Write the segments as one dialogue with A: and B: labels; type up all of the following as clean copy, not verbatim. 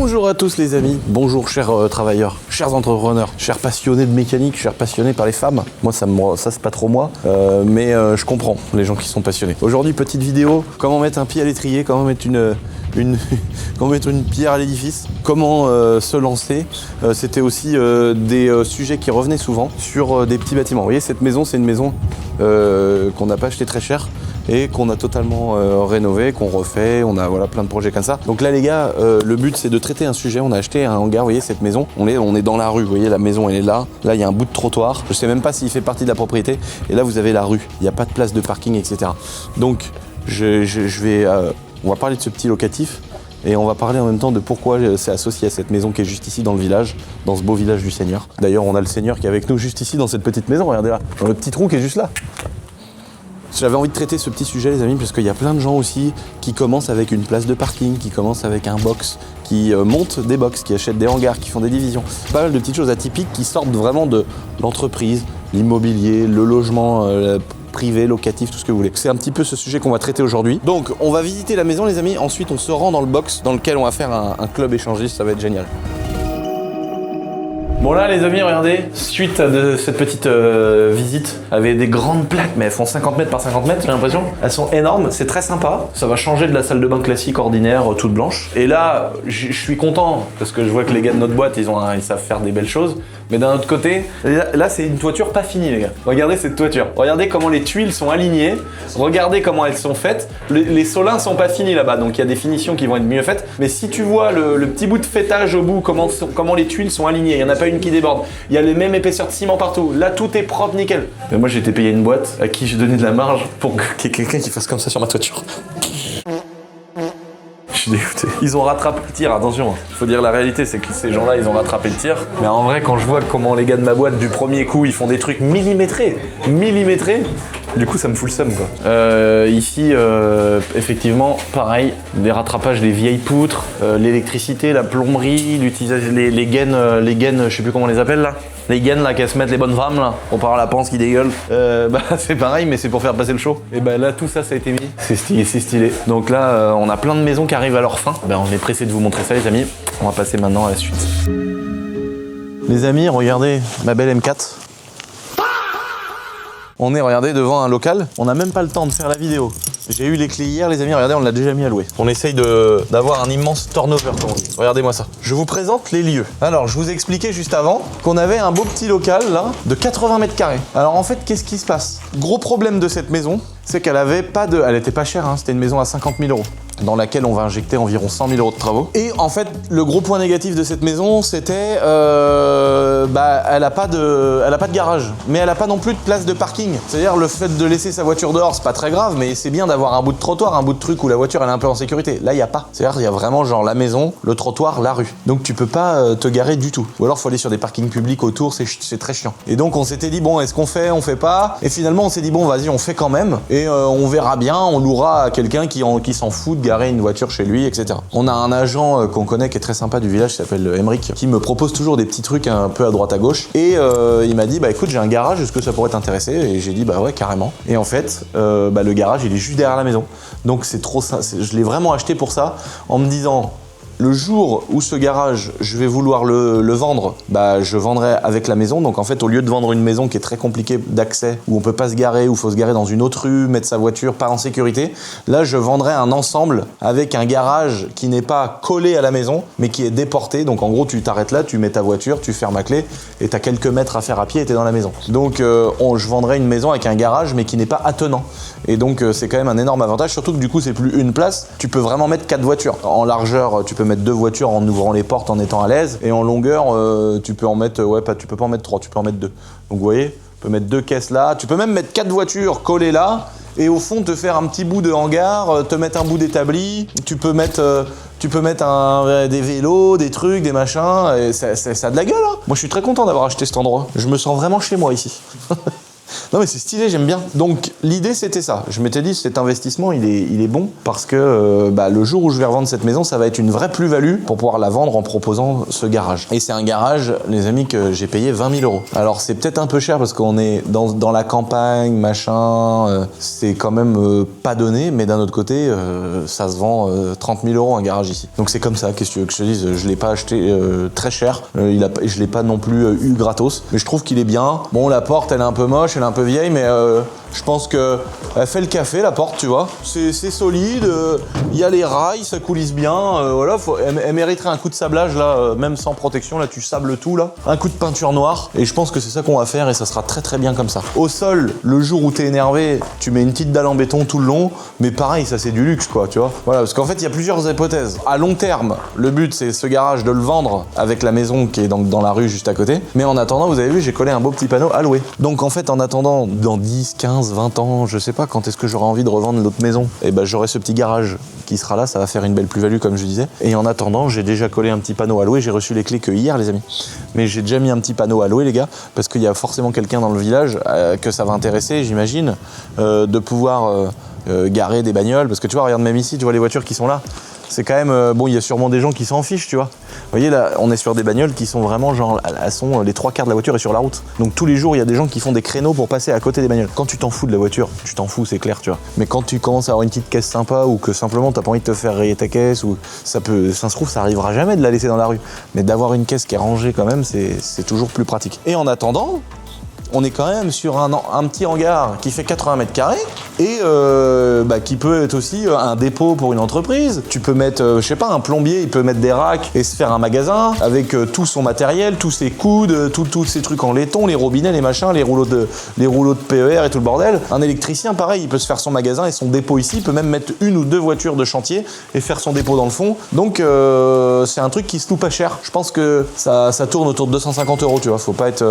A: Bonjour à tous les amis, bonjour chers travailleurs, chers entrepreneurs, chers passionnés de mécanique, chers passionnés par les femmes. Moi ça c'est pas trop moi, mais je comprends les gens qui sont passionnés. Aujourd'hui petite vidéo, comment mettre un pied à l'étrier, comment mettre comment mettre une pierre à l'édifice, comment se lancer. C'était aussi des sujets qui revenaient souvent sur des petits bâtiments. Vous voyez cette maison, c'est une maison qu'on n'a pas acheté très cher et qu'on a totalement rénové, qu'on refait, on a voilà, plein de projets comme ça. Donc là les gars, le but c'est de traiter un sujet, on a acheté un hangar, vous voyez cette maison, on est dans la rue, vous voyez la maison elle est là, là il y a un bout de trottoir, je sais même pas s'il fait partie de la propriété, et là vous avez la rue, il n'y a pas de place de parking, etc. Donc on va parler de ce petit locatif, et on va parler en même temps de pourquoi c'est associé à cette maison qui est juste ici dans le village, dans ce beau village du Seigneur. D'ailleurs on a le Seigneur qui est avec nous juste ici dans cette petite maison, regardez là, dans le petit trou qui est juste là. J'avais envie de traiter ce petit sujet les amis parce qu'il y a plein de gens aussi qui commencent avec une place de parking, qui commencent avec un box, qui montent des box, qui achètent des hangars, qui font des divisions. Pas mal de petites choses atypiques qui sortent vraiment de l'entreprise, l'immobilier, le logement privé, locatif, tout ce que vous voulez. C'est un petit peu ce sujet qu'on va traiter aujourd'hui. Donc on va visiter la maison les amis, ensuite on se rend dans le box dans lequel on va faire un club échangiste, ça va être génial. Bon là les amis, regardez, suite de cette petite visite, avec des grandes plaques, mais elles font 50 mètres par 50 mètres j'ai l'impression. Elles sont énormes, c'est très sympa. Ça va changer de la salle de bain classique ordinaire, toute blanche. Et là, je suis content, parce que je vois que les gars de notre boîte, ils savent faire des belles choses. Mais d'un autre côté, là c'est une toiture pas finie les gars. Regardez cette toiture, regardez comment les tuiles sont alignées, regardez comment elles sont faites. Les solins sont pas finis là-bas, donc il y a des finitions qui vont être mieux faites. Mais si tu vois le petit bout de fêtage au bout, comment les tuiles sont alignées, il n'y en a pas une qui déborde. Il y a les mêmes épaisseurs de ciment partout, là tout est propre, nickel. Mais moi j'ai été payé une boîte à qui j'ai donné de la marge pour qu'il y ait quelqu'un qui fasse comme ça sur ma toiture. Je suis dégoûté. Ils ont rattrapé le tir, attention. Il faut dire la réalité, c'est que ces gens-là, ils ont rattrapé le tir. Mais en vrai, quand je vois comment les gars de ma boîte, du premier coup, ils font des trucs millimétrés, du coup, ça me fout le seum, quoi. Ici, effectivement, pareil, des rattrapages des vieilles poutres, l'électricité, la plomberie, l'utilisation, les gaines, je sais plus comment on les appelle là. Les gaines là qu'elles se mettent les bonnes femmes là, on part à la panse qui dégueule. C'est pareil mais c'est pour faire passer le chaud. Et là tout ça a été mis. C'est stylé. Donc là on a plein de maisons qui arrivent à leur fin. On est pressé de vous montrer ça les amis. On va passer maintenant à la suite. Les amis, regardez ma belle M4. On est, regardez, devant un local. On n'a même pas le temps de faire la vidéo. J'ai eu les clés hier, les amis, regardez, on l'a déjà mis à louer. On essaye d'avoir un immense turnover, comme on dit. Regardez-moi ça. Je vous présente les lieux. Alors, je vous ai expliqué juste avant qu'on avait un beau petit local, là, de 80 mètres carrés. Alors, en fait, qu'est-ce qui se passe? Gros problème de cette maison, c'est qu'elle avait pas de... Elle était pas chère, hein, c'était une maison à 50 000 €. Dans laquelle on va injecter environ 100 000 € de travaux. Et en fait, le gros point négatif de cette maison, c'était elle a pas de garage, mais elle a pas non plus de place de parking. C'est-à-dire le fait de laisser sa voiture dehors, c'est pas très grave, mais c'est bien d'avoir un bout de trottoir, un bout de truc où la voiture elle est un peu en sécurité. Là, il y a pas. C'est-à-dire il y a vraiment genre la maison, le trottoir, la rue. Donc tu peux pas te garer du tout. Ou alors faut aller sur des parkings publics autour, c'est très chiant. Et donc on s'était dit bon, est-ce qu'on fait, on fait pas? Et finalement on s'est dit bon, vas-y, on fait quand même. Et on verra bien, on louera à quelqu'un qui s'en fout de garer une voiture chez lui, etc. On a un agent qu'on connaît qui est très sympa du village, qui s'appelle Emric, qui me propose toujours des petits trucs un peu à droite à gauche. Et il m'a dit écoute, j'ai un garage, est-ce que ça pourrait t'intéresser? Et j'ai dit ouais, carrément. Et en fait, le garage il est juste derrière la maison. Donc c'est trop ça. Je l'ai vraiment acheté pour ça, en me disant le jour où ce garage, je vais vouloir le vendre, je vendrai avec la maison. Donc en fait, au lieu de vendre une maison qui est très compliquée d'accès, où on peut pas se garer, où il faut se garer dans une autre rue, mettre sa voiture, pas en sécurité, là je vendrai un ensemble avec un garage qui n'est pas collé à la maison, mais qui est déporté. Donc en gros, tu t'arrêtes là, tu mets ta voiture, tu fermes la clé, et t'as quelques mètres à faire à pied et t'es dans la maison. Donc je vendrai une maison avec un garage, mais qui n'est pas attenant. Et donc c'est quand même un énorme avantage, surtout que du coup c'est plus une place, tu peux vraiment mettre 4 voitures. En largeur, tu peux mettre 2 voitures en ouvrant les portes, en étant à l'aise, et en longueur, tu peux en mettre, tu peux pas en mettre 3, tu peux en mettre 2. Donc vous voyez, tu peux mettre 2 caisses là, tu peux même mettre 4 voitures collées là, et au fond te faire un petit bout de hangar, te mettre un bout d'établi, tu peux mettre des vélos, des trucs, des machins, et ça a de la gueule hein. Moi je suis très content d'avoir acheté cet endroit, je me sens vraiment chez moi ici. Non mais c'est stylé, j'aime bien. Donc l'idée c'était ça. Je m'étais dit cet investissement il est bon parce que le jour où je vais revendre cette maison, ça va être une vraie plus-value pour pouvoir la vendre en proposant ce garage. Et c'est un garage, les amis, que j'ai payé 20 000 €. Alors c'est peut-être un peu cher parce qu'on est dans la campagne, machin, c'est quand même pas donné, mais d'un autre côté, ça se vend 30 000 € un garage ici. Donc c'est comme ça, qu'est-ce que tu veux que je te dise, je l'ai pas acheté très cher, je l'ai pas non plus eu gratos, mais je trouve qu'il est bien. Bon, la porte elle est un peu moche, elle est un peu vieille, mais je pense que elle fait le café la porte, tu vois. C'est solide, il y a les rails, ça coulisse bien, voilà, elle mériterait un coup de sablage là, même sans protection, là tu sables tout là. Un coup de peinture noire, et je pense que c'est ça qu'on va faire et ça sera très très bien comme ça. Au sol, le jour où t'es énervé, tu mets une petite dalle en béton tout le long, mais pareil, ça c'est du luxe quoi, tu vois. Voilà, parce qu'en fait il y a plusieurs hypothèses. À long terme, le but c'est ce garage de le vendre avec la maison qui est dans la rue juste à côté, mais en attendant, vous avez vu, j'ai collé un beau petit panneau à louer. Donc en fait en attendant, dans 10, 15, 20 ans, je sais pas quand est-ce que j'aurai envie de revendre l'autre maison, et ben j'aurai ce petit garage qui sera là, ça va faire une belle plus-value comme je disais. Et en attendant, j'ai déjà collé un petit panneau à louer, j'ai reçu les clés que hier les amis. Mais j'ai déjà mis un petit panneau à louer les gars, parce qu'il y a forcément quelqu'un dans le village que ça va intéresser, j'imagine, de pouvoir garer des bagnoles, parce que tu vois, regarde même ici, tu vois les voitures qui sont là. C'est quand même, bon, il y a sûrement des gens qui s'en fichent, tu vois. Vous voyez là, on est sur des bagnoles qui sont vraiment genre, elles sont les 3/4 de la voiture est sur la route. Donc tous les jours, il y a des gens qui font des créneaux pour passer à côté des bagnoles. Quand tu t'en fous de la voiture, tu t'en fous, c'est clair, tu vois. Mais quand tu commences à avoir une petite caisse sympa ou que simplement t'as pas envie de te faire rayer ta caisse ou ça se trouve, ça arrivera jamais de la laisser dans la rue. Mais d'avoir une caisse qui est rangée quand même, c'est toujours plus pratique. Et en attendant, on est quand même sur un petit hangar qui fait 80 mètres carrés et qui peut être aussi un dépôt pour une entreprise. Tu peux mettre, je sais pas, un plombier, il peut mettre des racks et se faire un magasin avec tout son matériel, tous ses coudes, tous ces trucs en laiton, les robinets, les machins, les rouleaux de PER et tout le bordel. Un électricien, pareil, il peut se faire son magasin et son dépôt ici, il peut même mettre une ou deux voitures de chantier et faire son dépôt dans le fond. Donc c'est un truc qui se loue pas cher. Je pense que ça tourne autour de 250 €, tu vois. Faut pas être.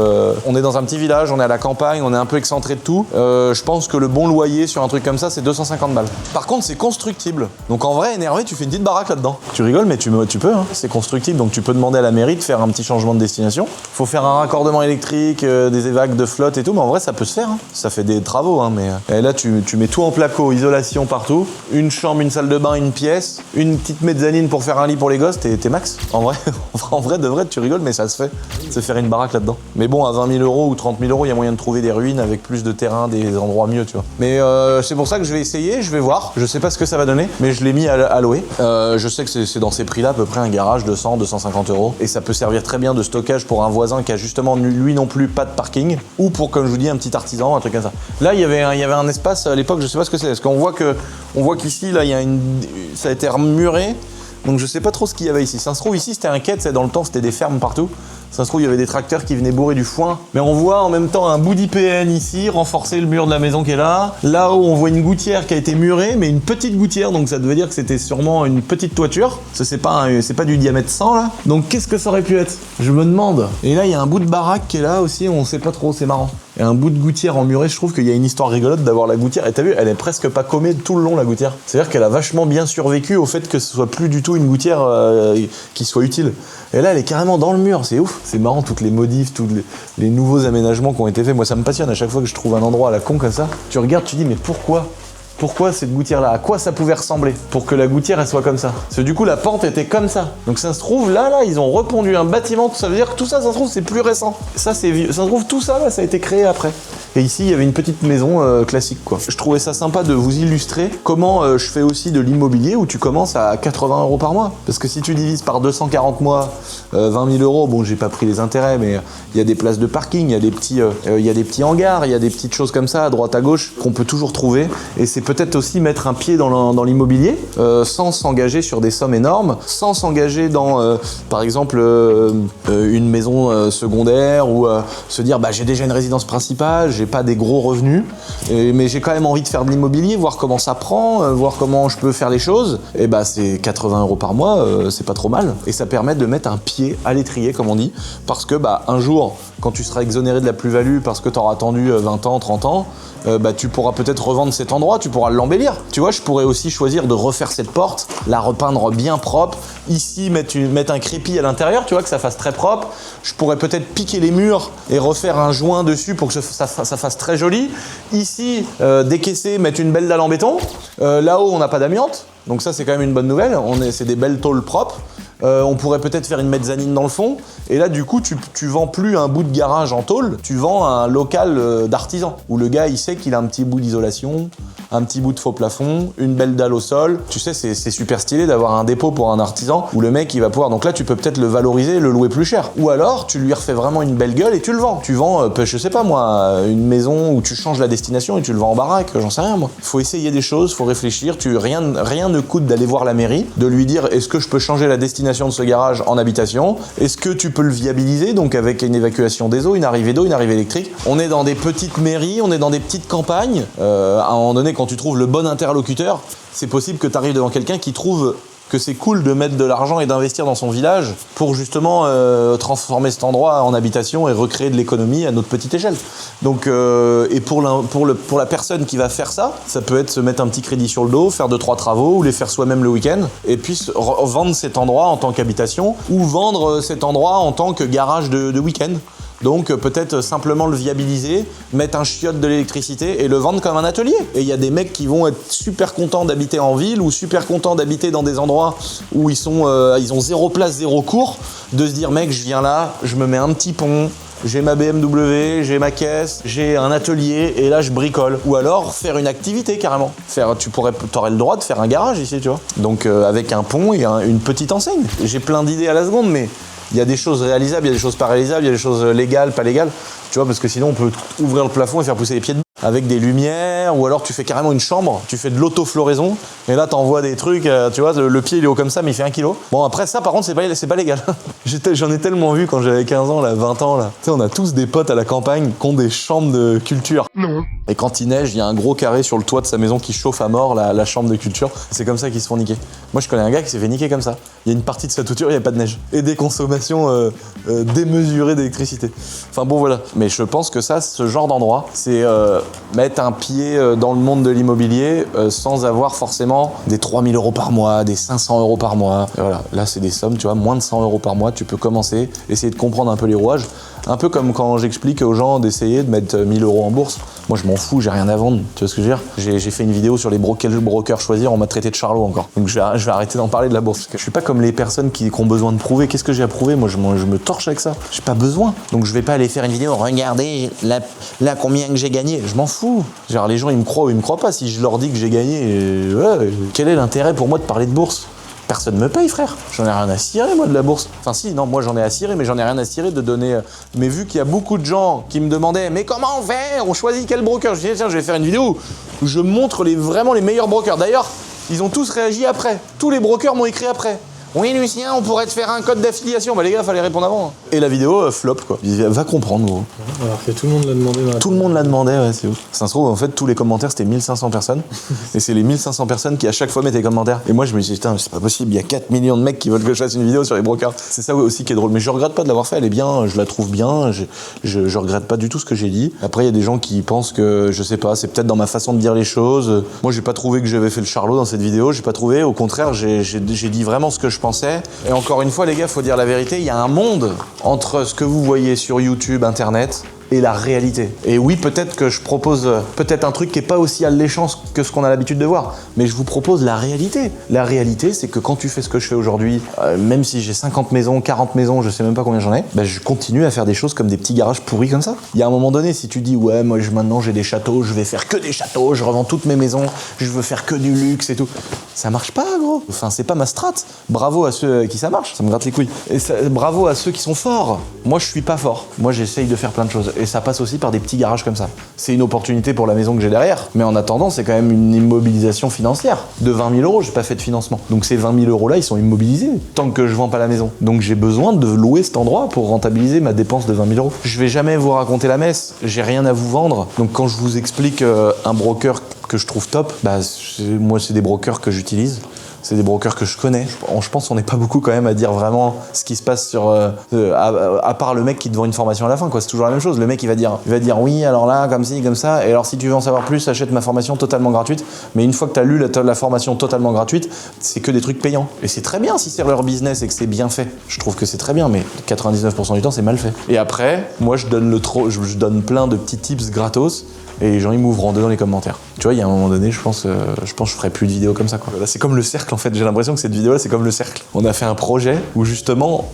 A: On est dans un petit village, on est à la campagne, on est un peu excentré de tout. Je pense que le bon loyer sur un truc comme ça, c'est 250 balles. Par contre, c'est constructible. Donc en vrai, énervé, tu fais une petite baraque là-dedans. Tu rigoles, mais tu peux, hein. C'est constructible, donc tu peux demander à la mairie de faire un petit changement de destination. Faut faire un raccordement électrique, des évacs de flotte et tout, mais en vrai, ça peut se faire, hein. Ça fait des travaux, hein, mais... Et là, tu mets tout en placo, isolation partout, une chambre, une salle de bain, une pièce, une petite mezzanine pour faire un lit pour les gosses, t'es max. En vrai, de vrai, tu rigoles, mais ça se fait. Se faire une baraque là-dedans. Mais bon, à 20 000 € ou 30 000 €, il y a moyen de trouver des ruines avec plus de terrain, des endroits mieux, tu vois. Mais c'est pour ça que je vais essayer, je vais voir. Je sais pas ce que ça va donner, mais je l'ai mis à louer. Je sais que c'est dans ces prix-là, à peu près un garage de 100, 250 €. Et ça peut servir très bien de stockage pour un voisin qui a justement, lui non plus, pas de parking. Ou pour, comme je vous dis, un petit artisan, un truc comme ça. Là, il y avait un espace à l'époque, je sais pas ce que c'est. Parce qu'on voit qu'ici, là, ça a été remuré. Donc je sais pas trop ce qu'il y avait ici. Ça se trouve ici c'était un quai, dans le temps c'était des fermes partout. Ça se trouve il y avait des tracteurs qui venaient bourrer du foin. Mais on voit en même temps un bout d'IPN ici, renforcer le mur de la maison qui est là. Là-haut on voit une gouttière qui a été murée, mais une petite gouttière, donc ça devait dire que c'était sûrement une petite toiture. Ça c'est pas du diamètre 100 là. Donc qu'est-ce que ça aurait pu être? Je me demande. Et là il y a un bout de baraque qui est là aussi, on sait pas trop, c'est marrant. Et un bout de gouttière emmurée, je trouve qu'il y a une histoire rigolote d'avoir la gouttière. Et t'as vu, elle est presque pas commée tout le long la gouttière. C'est-à-dire qu'elle a vachement bien survécu au fait que ce soit plus du tout une gouttière qui soit utile. Et là, elle est carrément dans le mur, c'est ouf. C'est marrant, toutes les modifs, tous les nouveaux aménagements qui ont été faits. Moi, ça me passionne à chaque fois que je trouve un endroit à la con comme ça. Tu regardes, tu dis, mais pourquoi cette gouttière-là? À quoi ça pouvait ressembler pour que la gouttière, elle soit comme ça? Parce que du coup, la pente était comme ça. Donc ça se trouve, là, ils ont repondu un bâtiment. Ça veut dire que tout ça se trouve, c'est plus récent. Ça, c'est vieux. Ça se trouve, tout ça, là, ça a été créé après. Et ici, il y avait une petite maison classique, quoi. Je trouvais ça sympa de vous illustrer comment je fais aussi de l'immobilier où tu commences à 80 € par mois. Parce que si tu divises par 240 mois, 20 000 €, bon, j'ai pas pris les intérêts, mais il y a des places de parking, il y a des petits hangars, il y a des petites choses comme ça à droite à gauche qu'on peut toujours trouver. Et c'est peut-être aussi mettre un pied dans l'immobilier sans s'engager sur des sommes énormes, sans s'engager dans, par exemple, une maison secondaire ou se dire, bah, j'ai déjà une résidence principale, j'ai pas des gros revenus, mais j'ai quand même envie de faire de l'immobilier, voir comment ça prend, voir comment je peux faire les choses. Et bah, c'est 80 € par mois, c'est pas trop mal. Et ça permet de mettre un pied à l'étrier, comme on dit, parce que bah, un jour, quand tu seras exonéré de la plus-value parce que tu auras attendu 20 ans, 30 ans, bah, tu pourras peut-être revendre cet endroit, tu pourras l'embellir. Tu vois, je pourrais aussi choisir de refaire cette porte, la repeindre bien propre, ici mettre un crépi à l'intérieur, tu vois, que ça fasse très propre. Je pourrais peut-être piquer les murs et refaire un joint dessus pour que ça ça fasse très joli. Ici, décaisser, mettre une belle dalle en béton. Là-haut, on n'a pas d'amiante. Donc ça, c'est quand même une bonne nouvelle. C'est des belles tôles propres. On pourrait peut-être faire une mezzanine dans le fond. Et là, du coup, tu vends plus un bout de garage en tôle, tu vends un local d'artisan. Où le gars, il sait qu'il a un petit bout d'isolation, un petit bout de faux plafond, une belle dalle au sol. Tu sais, c'est super stylé d'avoir un dépôt pour un artisan où le mec, il va pouvoir... Donc là, tu peux peut-être le valoriser, le louer plus cher. Ou alors, tu lui refais vraiment une belle gueule et tu le vends. Tu vends, je sais pas moi, une maison où tu changes la destination et tu le vends en baraque, j'en sais rien moi. Faut essayer des choses, faut réfléchir. Rien ne coûte d'aller voir la mairie, de lui dire est-ce que je peux changer la destination de ce garage en habitation? Est-ce que tu peux le viabiliser, donc avec une évacuation des eaux, une arrivée d'eau, une arrivée électrique? On est dans des petites mairies, on est dans des petites campagnes. À un moment donné, quand tu trouves le bon interlocuteur, c'est possible que tu arrives devant quelqu'un qui trouve que c'est cool de mettre de l'argent et d'investir dans son village pour justement transformer cet endroit en habitation et recréer de l'économie à notre petite échelle. Donc, et pour la personne qui va faire ça, ça peut être se mettre un petit crédit sur le dos, faire 2-3 travaux ou les faire soi-même le week-end et puis vendre cet endroit en tant qu'habitation ou vendre cet endroit en tant que garage de week-end. Donc peut-être simplement le viabiliser, mettre un chiotte de l'électricité et le vendre comme un atelier. Et il y a des mecs qui vont être super contents d'habiter en ville ou super contents d'habiter dans des endroits où ils ont 0 place, 0 cours, de se dire mec, je viens là, je me mets un petit pont, j'ai ma BMW, j'ai ma caisse, j'ai un atelier et là je bricole. Ou alors faire une activité carrément. T'aurais le droit de faire un garage ici, tu vois. Donc avec un pont et une petite enseigne. J'ai plein d'idées à la seconde, mais il y a des choses réalisables, il y a des choses pas réalisables, il y a des choses légales, pas légales. Tu vois, parce que sinon on peut ouvrir le plafond et faire pousser les pieds dedans. Avec des lumières, ou alors tu fais carrément une chambre, tu fais de l'autofloraison, et là t'envoies des trucs, tu vois, le pied il est haut comme ça, mais il fait 1 kilo. Bon, après ça, par contre, c'est pas légal. J'en ai tellement vu quand j'avais 15 ans, là, 20 ans, là. Tu sais, on a tous des potes à la campagne qui ont des chambres de culture. Non. Et quand il neige, il y a un gros carré sur le toit de sa maison qui chauffe à mort la chambre de culture. C'est comme ça qu'ils se font niquer. Moi, je connais un gars qui s'est fait niquer comme ça. Il y a une partie de sa toiture, il n'y a pas de neige. Et des consommations démesurées d'électricité. Enfin bon, voilà. Mais je pense que ça, ce genre d'endroit, c'est mettre un pied dans le monde de l'immobilier sans avoir forcément des 3 000 € par mois, des 500 € par mois. Et voilà, là c'est des sommes, tu vois, moins de 100 € par mois, tu peux commencer, essayer de comprendre un peu les rouages. Un peu comme quand j'explique aux gens d'essayer de mettre 1 000 € en bourse. Moi je m'en fous, j'ai rien à vendre, tu vois ce que je veux dire? J'ai fait une vidéo sur quel broker choisir, on m'a traité de charlot encore. Donc je vais arrêter d'en parler de la bourse. Parce que je suis pas comme les personnes qui ont besoin de prouver. Qu'est-ce que j'ai à prouver? Moi je me torche avec ça. J'ai pas besoin. Donc je vais pas aller faire une vidéo, regardez là combien que j'ai gagné. Je m'en fous. Genre les gens ils me croient ou ils me croient pas. Si je leur dis que j'ai gagné, quel est l'intérêt pour moi de parler de bourse? Personne me paye, frère. J'en ai rien à cirer, moi, de la bourse. Enfin, si, non, moi, j'en ai à cirer, mais j'en ai rien à cirer de donner... Mais vu qu'il y a beaucoup de gens qui me demandaient « Mais comment on fait? On choisit quel broker ?» Je dis « Tiens, je vais faire une vidéo où je montre vraiment les meilleurs brokers. » D'ailleurs, ils ont tous réagi après. Tous les brokers m'ont écrit après. Oui, Lucien, on pourrait te faire un code d'affiliation. Bah les gars, fallait répondre avant. Et la vidéo flop, quoi. Il va comprendre, gros.
B: Alors que tout le monde l'a demandé.
A: Tout le monde l'a demandé, ouais, c'est ouf. Ça se trouve, en fait, tous les commentaires, c'était 1500 personnes. Et c'est les 1500 personnes qui, à chaque fois, mettaient des commentaires. Et moi, je me suis dit, putain, c'est pas possible, il y a 4 millions de mecs qui veulent que je fasse une vidéo sur les brokers. C'est ça aussi qui est drôle. Mais je regrette pas de l'avoir fait, elle est bien, je la trouve bien. Je regrette pas du tout ce que j'ai dit. Après, il y a des gens qui pensent que, je sais pas, c'est peut-être dans ma façon de dire les choses. Moi, j'ai pas trouvé que j'avais fait le charlot dans cette vidéo, j'ai pas trouvé. Au contraire, j'ai dit vraiment ce que je pensais. Et encore une fois, les gars, faut dire la vérité, il y a un monde entre ce que vous voyez sur YouTube, Internet, et la réalité. Et oui, peut-être que je propose peut-être un truc qui est pas aussi alléchant que ce qu'on a l'habitude de voir, mais je vous propose la réalité. La réalité, c'est que quand tu fais ce que je fais aujourd'hui, même si j'ai 50 maisons, 40 maisons, je sais même pas combien j'en ai, bah, je continue à faire des choses comme des petits garages pourris comme ça. Il y a un moment donné, si tu dis ouais, moi maintenant j'ai des châteaux, je vais faire que des châteaux, je revends toutes mes maisons, je veux faire que du luxe et tout, ça marche pas, gros. Enfin, c'est pas ma strat. Bravo à ceux qui ça marche, ça me gratte les couilles. Et bravo à ceux qui sont forts. Moi, je suis pas fort. Moi, j'essaye de faire plein de choses. Et ça passe aussi par des petits garages comme ça. C'est une opportunité pour la maison que j'ai derrière, mais en attendant, c'est quand même une immobilisation financière. De 20 000 €, j'ai pas fait de financement. Donc ces 20 000 € là, ils sont immobilisés tant que je vends pas la maison. Donc j'ai besoin de louer cet endroit pour rentabiliser ma dépense de 20 000 €. Je vais jamais vous raconter la messe, j'ai rien à vous vendre. Donc quand je vous explique un broker que je trouve top, bah moi c'est des brokers que j'utilise. c'est des brokers que je connais. Je pense qu'on n'est pas beaucoup quand même à dire vraiment ce qui se passe sur... à part le mec qui te vend une formation à la fin, quoi. C'est toujours la même chose. Le mec, il va dire oui, alors là, comme ci, comme ça. Et alors, si tu veux en savoir plus, achète ma formation totalement gratuite. Mais une fois que tu as lu la formation totalement gratuite, c'est que des trucs payants. Et c'est très bien si c'est leur business et que c'est bien fait. Je trouve que c'est très bien, mais 99% du temps, c'est mal fait. Et après, moi, je donne plein de petits tips gratos. Et les gens, ils m'ouvrent en deux dans les commentaires. Tu vois, il y a un moment donné, je pense que je ferai plus de vidéos comme ça, quoi. Là, c'est comme le cercle, en fait. J'ai l'impression que cette vidéo-là, c'est comme le cercle. On a fait un projet où, justement,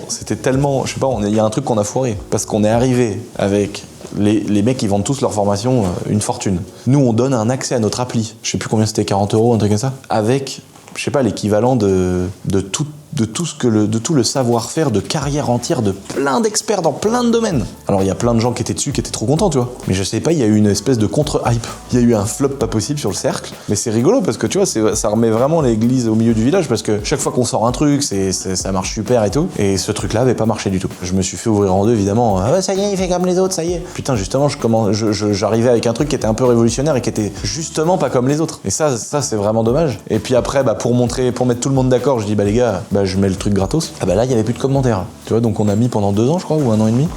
A: c'était tellement... Je sais pas, il y a un truc qu'on a foiré. Parce qu'on est arrivé avec... Les mecs, ils vendent tous leur formation une fortune. Nous, on donne un accès à notre appli. Je sais plus combien c'était, 40 €, un truc comme ça. Avec, je sais pas, l'équivalent de tout le savoir-faire de carrière entière de plein d'experts dans plein de domaines. Alors il y a plein de gens qui étaient dessus, qui étaient trop contents, tu vois. Mais je sais pas, il y a eu une espèce de contre-hype. Il y a eu un flop pas possible sur le cercle. Mais c'est rigolo parce que tu vois, ça remet vraiment l'église au milieu du village parce que chaque fois qu'on sort un truc, ça marche super et tout. Et ce truc-là avait pas marché du tout. Je me suis fait ouvrir en deux, évidemment. Ah ouais, ça y est, il fait comme les autres, ça y est. Putain, justement, j'arrivais avec un truc qui était un peu révolutionnaire et qui était justement pas comme les autres. Et ça c'est vraiment dommage. Et puis après, pour mettre tout le monde d'accord, je dis, les gars, je mets le truc gratos. Ah là, il y avait plus de commentaires. Tu vois, donc on a mis pendant 2 ans, je crois, ou 1 an et demi.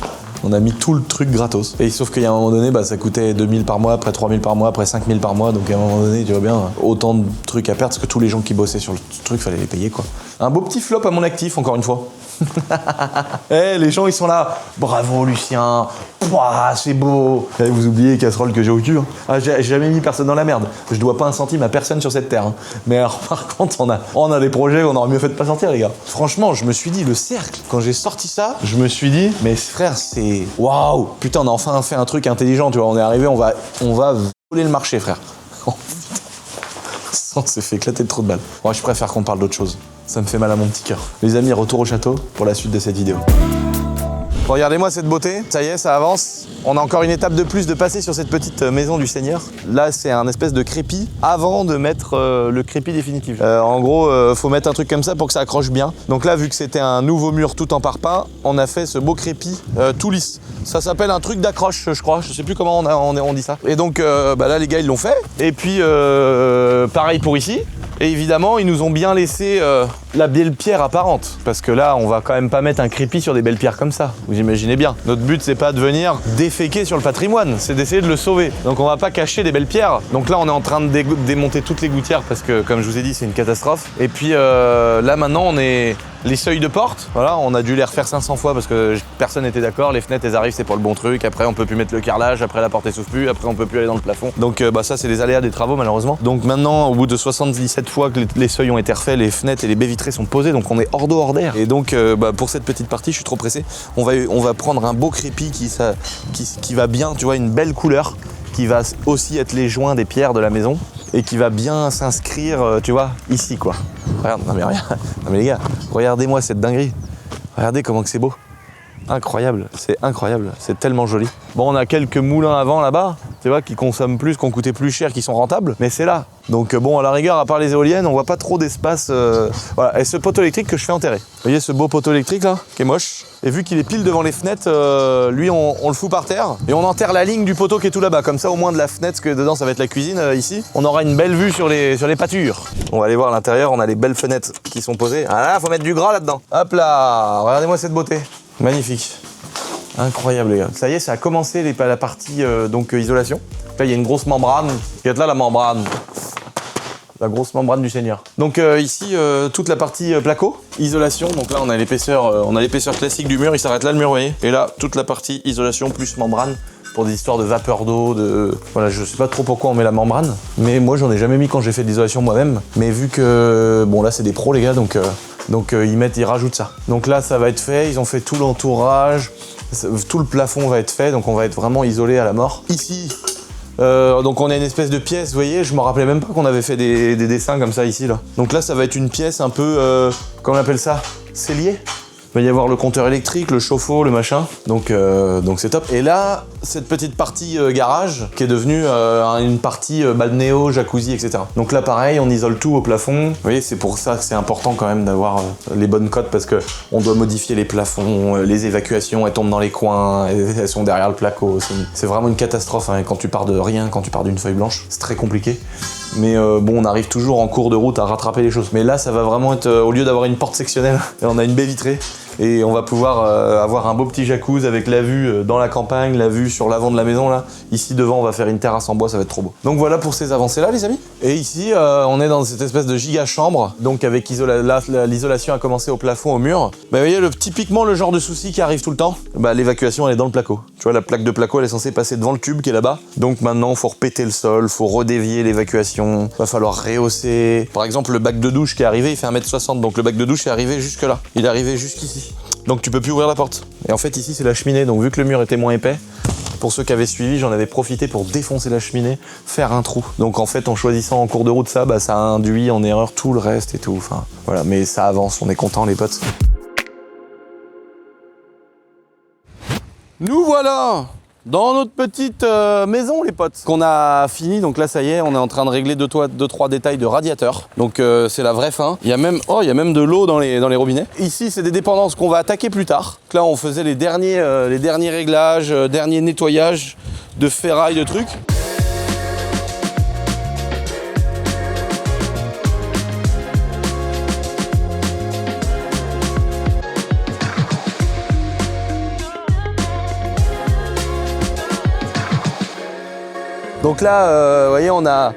A: On a mis tout le truc gratos. Et sauf qu'il y a un moment donné, ça coûtait 2000 par mois, après 3000 par mois, après 5000 par mois. Donc à un moment donné, tu vois bien, autant de trucs à perdre parce que tous les gens qui bossaient sur le truc, fallait les payer, quoi. Un beau petit flop à mon actif, encore une fois. Les gens, ils sont là. Bravo, Lucien. Pouah, c'est beau. Vous oubliez les casseroles que j'ai au cul. Hein. Ah, j'ai jamais mis personne dans la merde. Je dois pas un centime à personne sur cette terre. Hein. Mais alors, par contre, on a des projets, on aurait mieux fait de pas sortir, les gars. Franchement, je me suis dit, le cercle, quand j'ai sorti ça, je me suis dit, mais frère, c'est... Waouh. Putain, on a enfin fait un truc intelligent, tu vois. On est arrivé, on va voler le marché, frère. Oh, putain. On s'est fait éclater de trop de balles. Moi, je préfère qu'on parle d'autre chose. Ça me fait mal à mon petit cœur. Les amis, retour au château pour la suite de cette vidéo. Regardez-moi cette beauté, ça y est, ça avance. On a encore une étape de plus de passer sur cette petite maison du Seigneur. Là, c'est un espèce de crépi avant de mettre le crépi définitif. En gros, faut mettre un truc comme ça pour que ça accroche bien. Donc là, vu que c'était un nouveau mur tout en parpaing, on a fait ce beau crépi tout lisse. Ça s'appelle un truc d'accroche, je crois. Je sais plus comment on dit ça. Et donc là, les gars, ils l'ont fait. Et puis, pareil pour ici. Et évidemment, ils nous ont bien laissé la belle pierre apparente. Parce que là, on va quand même pas mettre un crépi sur des belles pierres comme ça. Vous imaginez bien. Notre but, c'est pas de venir déféquer sur le patrimoine, c'est d'essayer de le sauver. Donc on va pas cacher des belles pierres. Donc là, on est en train de démonter toutes les gouttières parce que, comme je vous ai dit, c'est une catastrophe. Et puis là, maintenant, on est... Les seuils de porte, voilà, on a dû les refaire 500 fois parce que personne n'était d'accord. Les fenêtres, elles arrivent, c'est pas le bon truc. Après, on peut plus mettre le carrelage. Après, la porte elle s'ouvre plus. Après, on peut plus aller dans le plafond. Donc, ça, c'est les aléas des travaux, malheureusement. Donc maintenant, au bout de 77 fois que les seuils ont été refaits, les fenêtres et les baies vitrées sont posées. Donc, on est hors d'eau, hors d'air. Et donc, pour cette petite partie, je suis trop pressé. On va prendre un beau crépi qui va bien, tu vois, une belle couleur, qui va aussi être les joints des pierres de la maison et qui va bien s'inscrire, tu vois, ici, quoi. Regarde, non mais les gars, regardez-moi cette dinguerie. Regardez comment que c'est beau. Incroyable, c'est tellement joli. Bon, on a quelques moulins à vent là-bas, tu vois, qui consomment plus, qui ont coûté plus cher, qui sont rentables, mais c'est là. Donc bon, à la rigueur, à part les éoliennes, on voit pas trop d'espace. Voilà. Et ce poteau électrique que je fais enterrer. Vous voyez ce beau poteau électrique là, qui est moche. Et vu qu'il est pile devant les fenêtres, lui, on le fout par terre et on enterre la ligne du poteau qui est tout là-bas. Comme ça, au moins de la fenêtre, parce que dedans, ça va être la cuisine ici. On aura une belle vue sur les pâtures. On va aller voir à l'intérieur, on a les belles fenêtres qui sont posées. Ah là, faut mettre du gras là-dedans. Hop là, regardez-moi cette beauté. Magnifique. Incroyable, les gars. Ça y est, ça a commencé la partie isolation. Là, il y a une grosse membrane. Regarde là, la membrane. La grosse membrane du Seigneur. Donc ici, toute la partie placo, isolation. Donc là, on a l'épaisseur classique du mur. Il s'arrête là, le mur, vous voyez. Et là, toute la partie isolation plus membrane pour des histoires de vapeur d'eau, Voilà, je sais pas trop pourquoi on met la membrane. Mais moi, j'en ai jamais mis quand j'ai fait de l'isolation moi-même. Mais vu que... Bon, là, c'est des pros, les gars, donc ils rajoutent ça. Donc là, ça va être fait. Ils ont fait tout l'entourage. Tout le plafond va être fait. Donc on va être vraiment isolé à la mort. Ici... donc on a une espèce de pièce, vous voyez, je me rappelais même pas qu'on avait fait des dessins comme ça ici là. Donc là ça va être une pièce un peu, comment on appelle ça, cellier. Il va y avoir le compteur électrique, le chauffe-eau, le machin, donc c'est top. Et là, cette petite partie garage qui est devenue une partie balnéo, jacuzzi, etc. Donc là pareil, on isole tout au plafond. Vous voyez, c'est pour ça que c'est important quand même d'avoir les bonnes cotes parce que on doit modifier les plafonds, les évacuations, elles tombent dans les coins, elles sont derrière le placo. C'est vraiment une catastrophe hein, quand tu pars de rien, quand tu pars d'une feuille blanche, c'est très compliqué. Mais bon, on arrive toujours en cours de route à rattraper les choses. Mais là, ça va vraiment être, au lieu d'avoir une porte sectionnelle, on a une baie vitrée. Et on va pouvoir avoir un beau petit jacuzzi avec la vue dans la campagne, la vue sur l'avant de la maison là. Ici devant, on va faire une terrasse en bois, ça va être trop beau. Donc voilà pour ces avancées là les amis. Et ici, on est dans cette espèce de giga chambre. Donc avec l'isolation a commencé au plafond, au mur. Bah, vous voyez, typiquement le genre de souci qui arrive tout le temps, bah, l'évacuation elle est dans le placo. Tu vois, la plaque de placo elle est censée passer devant le tube qui est là-bas. Donc maintenant, faut repéter le sol, faut redévier l'évacuation, va falloir rehausser. Par exemple, le bac de douche qui est arrivé, il fait 1m60, donc le bac de douche est arrivé jusque là. Il est arrivé jusqu'ici. Donc tu peux plus ouvrir la porte. Et en fait ici c'est la cheminée, donc vu que le mur était moins épais, pour ceux qui avaient suivi, j'en avais profité pour défoncer la cheminée, faire un trou. Donc en fait en choisissant en cours de route ça, bah, ça induit en erreur tout le reste et tout. Enfin voilà, mais ça avance, on est content les potes. Nous voilà dans notre petite maison les potes, qu'on a fini. Donc là ça y est, on est en train de régler 2-3 détails de radiateur. Donc c'est la vraie fin. Il y a même de l'eau dans les robinets. Ici c'est des dépendances qu'on va attaquer plus tard. Donc là on faisait les derniers réglages, derniers nettoyages de ferraille, de trucs. Donc là, vous voyez, on a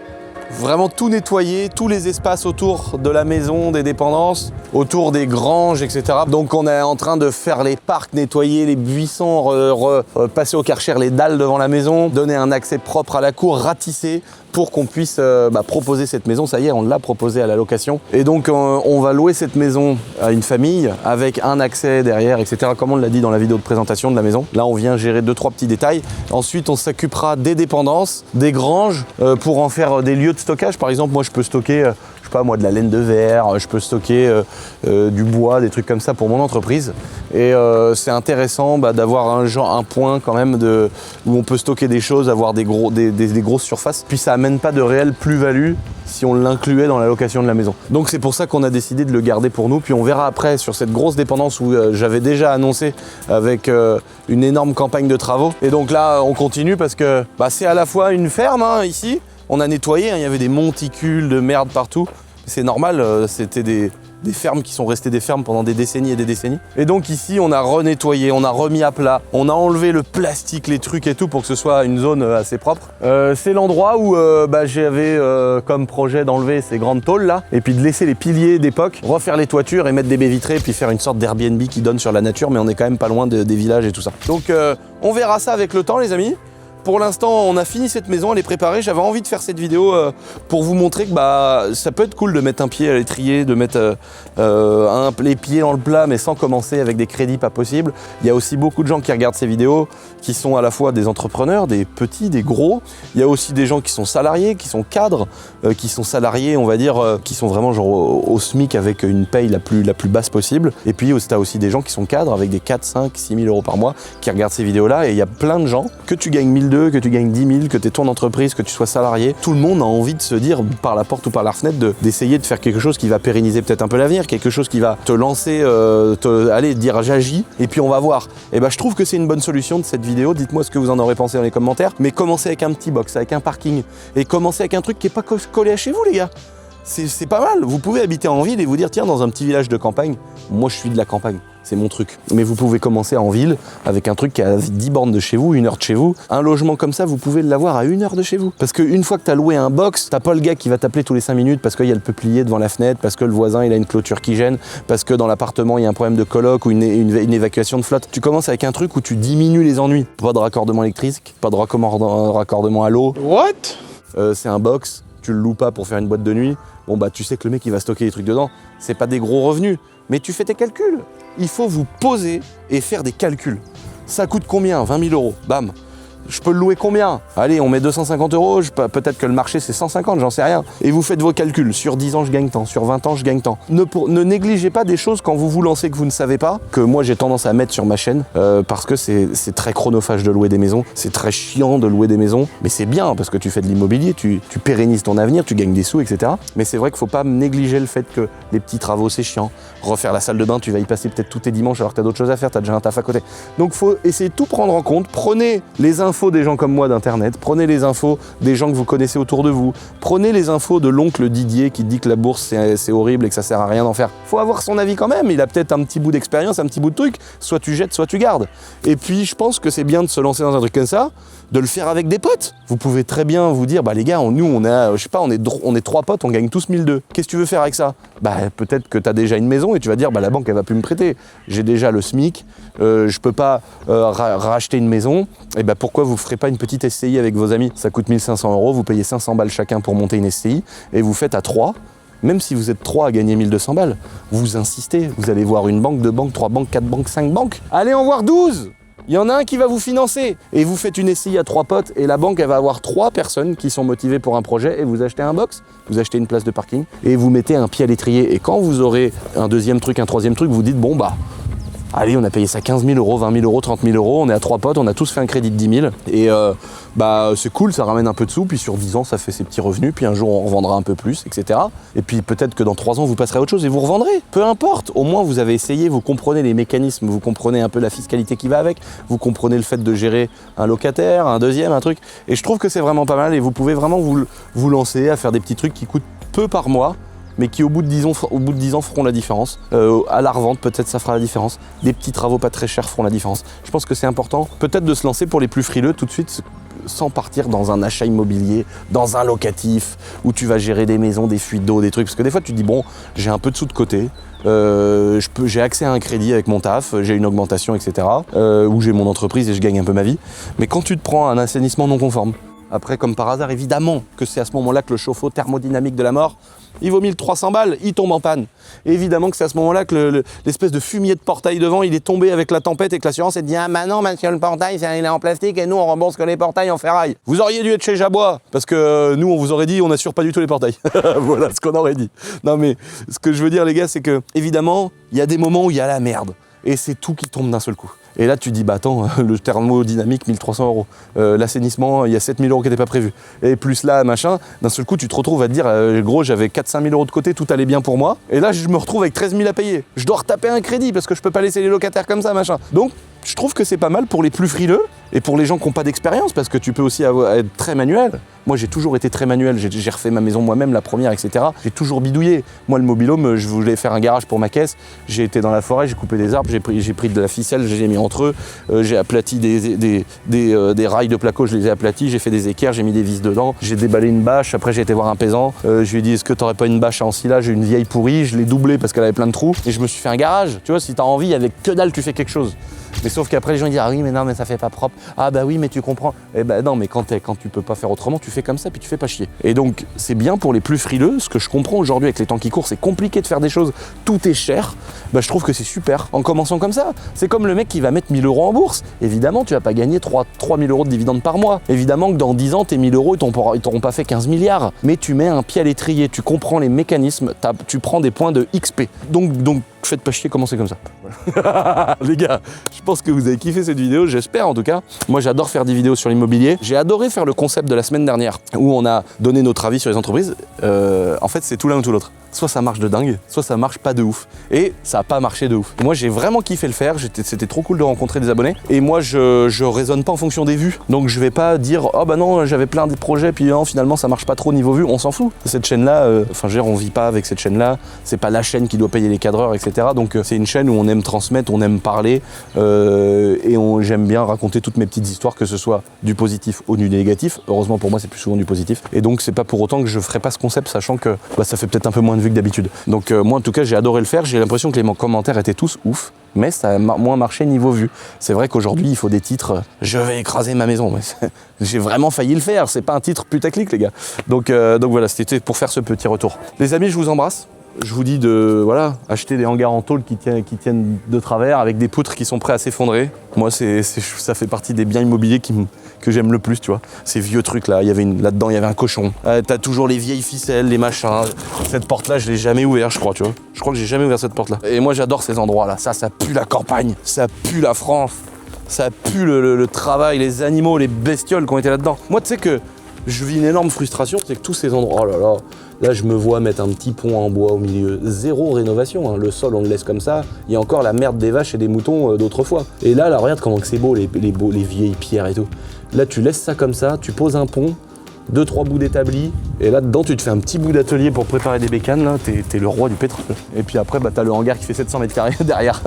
A: vraiment tout nettoyé, tous les espaces autour de la maison, des dépendances, autour des granges, etc. Donc on est en train de faire les parcs, nettoyer les buissons, passer au Karcher les dalles devant la maison, donner un accès propre à la cour, ratisser pour qu'on puisse proposer cette maison. Ça y est, on l'a proposé à la location. Et donc on va louer cette maison à une famille avec un accès derrière, etc. Comme on l'a dit dans la vidéo de présentation de la maison. Là, on vient gérer 2-3 petits détails. Ensuite, on s'occupera des dépendances, des granges pour en faire des lieux de stockage. Par exemple, moi, je peux stocker, je sais pas moi, de la laine de verre, je peux stocker du bois, des trucs comme ça pour mon entreprise. Et c'est intéressant d'avoir un point quand même où on peut stocker des choses, avoir des grosses surfaces. Puis ça amène pas de réelle plus-value si on l'incluait dans la location de la maison. Donc c'est pour ça qu'on a décidé de le garder pour nous. Puis on verra après sur cette grosse dépendance où j'avais déjà annoncé avec une énorme campagne de travaux. Et donc là, on continue parce que c'est à la fois une ferme ici. On a nettoyé, il y avait des monticules de merde partout. C'est normal, c'était des fermes qui sont restées des fermes pendant des décennies et des décennies. Et donc ici, on a renettoyé, on a remis à plat, on a enlevé le plastique, les trucs et tout pour que ce soit une zone assez propre. C'est l'endroit où j'avais comme projet d'enlever ces grandes tôles là, et puis de laisser les piliers d'époque, refaire les toitures et mettre des baies vitrées, puis faire une sorte d'Airbnb qui donne sur la nature, mais on est quand même pas loin des villages et tout ça. Donc on verra ça avec le temps les amis. Pour l'instant, on a fini cette maison, elle est préparée. J'avais envie de faire cette vidéo pour vous montrer que ça peut être cool de mettre un pied à l'étrier, de mettre les pieds dans le plat, mais sans commencer avec des crédits pas possibles. Il y a aussi beaucoup de gens qui regardent ces vidéos, qui sont à la fois des entrepreneurs, des petits, des gros. Il y a aussi des gens qui sont salariés, qui sont cadres, qui sont salariés, on va dire, qui sont vraiment genre au SMIC avec une paye la plus basse possible. Et puis, tu as aussi des gens qui sont cadres avec des 4, 5, 6 000 euros par mois qui regardent ces vidéos-là. Et il y a plein de gens, que tu gagnes 1 200, que tu gagnes 10 000, que tu es ton entreprise, que tu sois salarié. Tout le monde a envie de se dire, par la porte ou par la fenêtre, d'essayer de faire quelque chose qui va pérenniser peut-être un peu l'avenir, quelque chose qui va te lancer, te dire j'agis, et puis on va voir. Et je trouve que c'est une bonne solution de cette vidéo. Dites-moi ce que vous en aurez pensé dans les commentaires. Mais commencez avec un petit box, avec un parking, et commencez avec un truc qui n'est pas collé à chez vous, les gars. C'est pas mal. Vous pouvez habiter en ville et vous dire, tiens, dans un petit village de campagne, moi je suis de la campagne, c'est mon truc. Mais vous pouvez commencer en ville avec un truc qui est à 10 bornes de chez vous, 1 heure de chez vous. Un logement comme ça, vous pouvez l'avoir à 1 heure de chez vous. Parce qu'une fois que tu as loué un box, t'as pas le gars qui va t'appeler tous les 5 minutes parce qu'il y a le peuplier devant la fenêtre, parce que le voisin il a une clôture qui gêne, parce que dans l'appartement il y a un problème de coloc ou une évacuation de flotte. Tu commences avec un truc où tu diminues les ennuis. Pas de raccordement électrique, pas de raccordement à l'eau. What? C'est un box, tu le loues pas pour faire une boîte de nuit. Bon tu sais que le mec il va stocker les trucs dedans, c'est pas des gros revenus, mais tu fais tes calculs. Il faut vous poser et faire des calculs. Ça coûte combien? 20 000 euros, bam. Je peux le louer combien? Allez, on met 250 €, peut-être que le marché c'est 150, j'en sais rien. Et vous faites vos calculs, sur 10 ans je gagne tant, sur 20 ans je gagne tant. Ne négligez pas des choses quand vous vous lancez que vous ne savez pas, que moi j'ai tendance à mettre sur ma chaîne, parce que c'est très chronophage de louer des maisons, c'est très chiant de louer des maisons, mais c'est bien parce que tu fais de l'immobilier, tu pérennises ton avenir, tu gagnes des sous, etc. Mais c'est vrai qu'il ne faut pas négliger le fait que les petits travaux c'est chiant. Refaire la salle de bain, tu vas y passer peut-être tous tes dimanches alors que tu as d'autres choses à faire, tu as déjà un taf à côté. Donc il faut essayer de tout prendre en compte, prenez les infos des gens comme moi d'internet, prenez les infos des gens que vous connaissez autour de vous, prenez les infos de l'oncle Didier qui dit que la bourse c'est horrible et que ça sert à rien d'en faire. Faut avoir son avis quand même, il a peut-être un petit bout d'expérience, un petit bout de truc, soit tu jettes, soit tu gardes. Et puis je pense que c'est bien de se lancer dans un truc comme ça, de le faire avec des potes. Vous pouvez très bien vous dire, bah les gars, nous on a, je sais pas, on est 3 potes, on gagne tous 1002. Qu'est-ce que tu veux faire avec ça? Bah peut-être que tu as déjà une maison et tu vas dire, bah la banque elle va plus me prêter. J'ai déjà le SMIC, je peux pas racheter une maison. Et bah pourquoi vous ferez pas une petite SCI avec vos amis? Ça coûte 1500 €, vous payez 500 balles chacun pour monter une SCI et vous faites à 3. Même si vous êtes 3 à gagner 1200 balles, vous insistez, vous allez voir une banque, 2 banques, 3 banques, 4 banques, 5 banques. Allez en voir 12! Il y en a un qui va vous financer. Et vous faites une SCI à 3 potes et la banque elle va avoir 3 personnes qui sont motivées pour un projet et vous achetez un box, vous achetez une place de parking et vous mettez un pied à l'étrier. Et quand vous aurez un deuxième truc, un troisième truc, vous dites bon bah allez, on a payé ça 15 000 €, 20 000 €, 30 000 €, on est à 3 potes, on a tous fait un crédit de 10 000. Et bah c'est cool, ça ramène un peu de sous, puis sur 10 ans ça fait ses petits revenus, puis un jour on revendra un peu plus, etc. Et puis peut-être que dans 3 ans vous passerez à autre chose et vous revendrez. Peu importe, au moins vous avez essayé, vous comprenez les mécanismes, vous comprenez un peu la fiscalité qui va avec, vous comprenez le fait de gérer un locataire, un deuxième, un truc. Et je trouve que c'est vraiment pas mal et vous pouvez vraiment vous lancer à faire des petits trucs qui coûtent peu par mois, mais qui au bout de 10 ans feront la différence. À la revente, peut-être ça fera la différence. Des petits travaux pas très chers feront la différence. Je pense que c'est important, peut-être de se lancer pour les plus frileux tout de suite, sans partir dans un achat immobilier, dans un locatif, où tu vas gérer des maisons, des fuites d'eau, des trucs. Parce que des fois, tu te dis, bon, j'ai un peu de sous de côté, j'ai accès à un crédit avec mon taf, j'ai une augmentation, etc. Ou j'ai mon entreprise et je gagne un peu ma vie. Mais quand tu te prends un assainissement non conforme, après, comme par hasard, évidemment que c'est à ce moment-là que le chauffe-eau thermodynamique de la mort, il vaut 1300 balles, il tombe en panne. Et évidemment que c'est à ce moment-là que l'espèce de fumier de portail devant, il est tombé avec la tempête et que l'assurance elle dit « Ah bah non, monsieur, le portail, il est en plastique et nous, on rembourse que les portails en ferraille. » Vous auriez dû être chez Jabois, parce que nous, on vous aurait dit « On n'assure pas du tout les portails. » Voilà ce qu'on aurait dit. Non mais, ce que je veux dire, les gars, c'est que, évidemment, il y a des moments où il y a la merde. Et c'est tout qui tombe d'un seul coup. Et là, tu dis, bah attends, le thermodynamique, 1300 €. L'assainissement, il y a 7 000 € qui n'étaient pas prévus. Et plus là, machin, d'un seul coup, tu te retrouves à te dire, gros, j'avais 4-5 000 € de côté, tout allait bien pour moi. Et là, je me retrouve avec 13 000 à payer. Je dois retaper un crédit parce que je peux pas laisser les locataires comme ça, machin. Donc, je trouve que c'est pas mal pour les plus frileux et pour les gens qui n'ont pas d'expérience, parce que tu peux aussi être très manuel. Moi, j'ai toujours été très manuel. J'ai refait ma maison moi-même, la première, etc. J'ai toujours bidouillé. Moi, le mobil-home, je voulais faire un garage pour ma caisse. J'ai été dans la forêt, j'ai coupé des arbres, j'ai pris de la ficelle, j'ai mis entre eux. J'ai aplati des rails de placo, je les ai aplatis. J'ai fait des équerres, j'ai mis des vis dedans. J'ai déballé une bâche. Après, j'ai été voir un paysan. Je lui ai dit, est-ce que t'aurais pas une bâche à ensilage? J'ai une vieille pourrie. Je l'ai doublée parce qu'elle avait plein de trous. Et je me suis fait un garage. Tu vois, si t'as envie, avec que dalle, tu fais quelque chose. Mais sauf qu'après les gens disent ah oui mais non mais ça fait pas propre, ah bah oui mais tu comprends, eh ben non mais quand tu peux pas faire autrement tu fais comme ça puis tu fais pas chier. Et donc c'est bien pour les plus frileux, ce que je comprends aujourd'hui avec les temps qui courent, c'est compliqué de faire des choses, tout est cher, bah je trouve que c'est super en commençant comme ça. C'est comme le mec qui va mettre 1000 € en bourse, évidemment tu vas pas gagner 3 000 € de dividendes par mois, évidemment que dans 10 ans tes 1000 € ils t'auront pas fait 15 milliards, mais tu mets un pied à l'étrier, tu comprends les mécanismes, tu prends des points de XP. Donc faites pas chier, commencez comme ça. Voilà. Les gars, je pense que vous avez kiffé cette vidéo, j'espère en tout cas. Moi j'adore faire des vidéos sur l'immobilier. J'ai adoré faire le concept de la semaine dernière où on a donné notre avis sur les entreprises. En fait c'est tout l'un ou tout l'autre. Soit ça marche de dingue, soit ça marche pas de ouf. Et ça a pas marché de ouf. Moi j'ai vraiment kiffé le faire, c'était trop cool de rencontrer des abonnés. Et moi je raisonne pas en fonction des vues. Donc je vais pas dire oh bah non j'avais plein de projets puis non, finalement ça marche pas trop niveau vues, on s'en fout. Cette chaîne là, enfin je veux dire on vit pas avec cette chaîne là, c'est pas la chaîne qui doit payer les cadreurs etc. Donc c'est une chaîne où on aime transmettre, on aime parler et j'aime bien raconter toutes mes petites histoires, que ce soit du positif ou du négatif. Heureusement pour moi c'est plus souvent du positif. Et donc c'est pas pour autant que je ferai pas ce concept sachant que bah, ça fait peut-être un peu moins de vues que d'habitude. Donc moi en tout cas j'ai adoré le faire, j'ai l'impression que les commentaires étaient tous ouf, mais ça a moins marché niveau vue. C'est vrai qu'aujourd'hui il faut des titres je vais écraser ma maison, j'ai vraiment failli le faire, c'est pas un titre putaclic les gars. Donc voilà, c'était pour faire ce petit retour. Les amis, je vous embrasse. je vous dis de voilà, acheter des hangars en tôle qui tiennent de travers avec des poutres qui sont prêts à s'effondrer. Moi, ça fait partie des biens immobiliers que j'aime le plus, tu vois. Ces vieux trucs là, là-dedans, il y avait un cochon. T'as toujours les vieilles ficelles, les machins. Cette porte-là, je l'ai jamais ouvert, je crois, tu vois. Je crois que j'ai jamais ouvert cette porte-là. Et moi, j'adore ces endroits-là. Ça pue la campagne, ça pue la France, ça pue le travail, les animaux, les bestioles qui ont été là-dedans. Moi, tu sais que je vis une énorme frustration, c'est que tous ces endroits, oh là là, là je me vois mettre un petit pont en bois au milieu, zéro rénovation, hein. Le sol on le laisse comme ça, il y a encore la merde des vaches et des moutons d'autrefois. Et là, regarde comment c'est beau, les vieilles pierres et tout. Là tu laisses ça comme ça, tu poses un pont, 2-3 bouts d'établi, et là-dedans tu te fais un petit bout d'atelier pour préparer des bécanes, là, t'es le roi du pétrole. Et puis après, bah, t'as le hangar qui fait 700 mètres carrés derrière.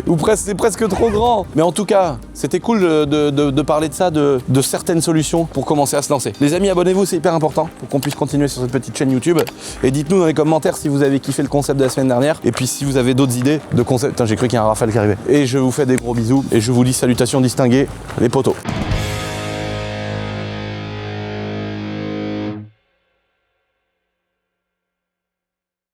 A: Ou c'est presque trop grand. Mais en tout cas, c'était cool de parler de ça, de certaines solutions pour commencer à se lancer. Les amis, abonnez-vous, c'est hyper important pour qu'on puisse continuer sur cette petite chaîne YouTube. Et dites-nous dans les commentaires si vous avez kiffé le concept de la semaine dernière. Et puis si vous avez d'autres idées de concept. Putain, j'ai cru qu'il y a un rafale qui arrivait. Et je vous fais des gros bisous et je vous dis salutations distinguées, les potos.